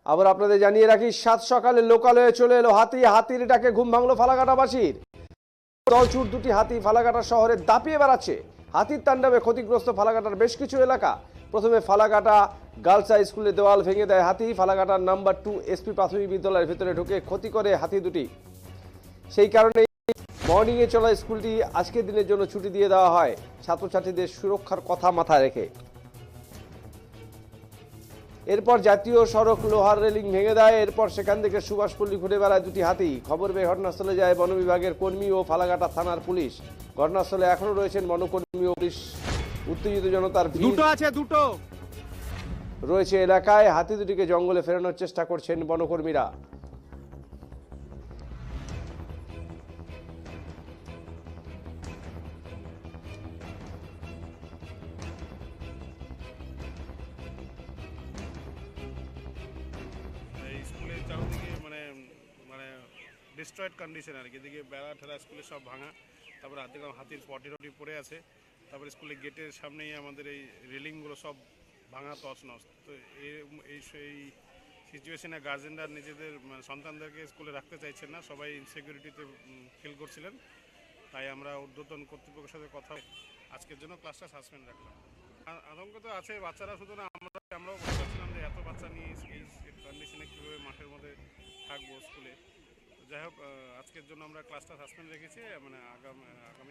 আবার আপনাদের জানিয়ে রাখি, সাত সকালে লোকালয়ে চলে এলো হাতি। হাতির ডাকে ঘুম ভাঙলো ফালাকাটাবাসীর। দলছুট দুটি হাতি ফালাকাটা শহরে দাপিয়ে বেড়াচ্ছে। হাতির তাণ্ডবে ক্ষতিগ্রস্ত ফালাকাটার বেশ কিছু এলাকা। প্রথমে ফালাকাটা গার্লস হাই স্কুলের দেওয়াল ভেঙে দেয় হাতি। ফালাকাটার নাম্বার 2 এসপি প্রাথমিক বিদ্যালয়ের ভেতরে ঢুকে ক্ষতি করে হাতি দুটি। সেই কারণে মর্নিংয়ে চলা স্কুলটি আজকের দিনের জন্য ছুটি দিয়ে দেওয়া হয়, ছাত্রছাত্রীদের সুরক্ষার কথা মাথায় রেখে। এরপর জাতীয় সড়ক লোহার রেলিং ভেঙে দেয়। এরপর সেখান থেকে সুভাষপল্লী ঘুরে বেড়ায় দুটি হাতি। খবর পেয়ে ঘটনাস্থলে যায় বন বিভাগের কর্মী ও ফালাকাটা থানার পুলিশ। ঘটনাস্থলে এখনো রয়েছেন বনকর্মী ও পুলিশ। উত্তেজিত জনতার ভিড় রয়েছে এলাকায়। হাতি দুটিকে জঙ্গলে ফেরানোর চেষ্টা করছেন বনকর্মীরা। স্কুলের চারদিকে মানে মানে ডিস্ট্রয়েড কন্ডিশন আর কি। এদিকে বেড়া ঠেলা স্কুলের সব ভাঙা, তারপরে হাতির পটি টটি পড়ে আছে। তারপরে স্কুলের গেটের সামনেই আমাদের এই রেলিংগুলো সব ভাঙা তছনছ। তো এই সিচুয়েশনে গার্জেনরা নিজেদের সন্তানদেরকে স্কুলে রাখতে চাইছেন না, সবাই ইনসিকিউরিটিতে ফিল করছিলেন। তাই আমরা ঊর্ধ্বতন কর্তৃপক্ষের সাথে কথা আজকের জন্য ক্লাসটা সাসপেন্ড রাখলাম। আতঙ্ক তো আছে, বাচ্চারা শুধু না, আমরাও বলতে পারছিলাম যে এত বাচ্চা নিয়ে এই কন্ডিশনে কীভাবে মাঠের মধ্যে থাকবো স্কুলে। যাই হোক, আজকের জন্য আমরা ক্লাসটা সাসপেন্ড রেখেছি। মানে আগামী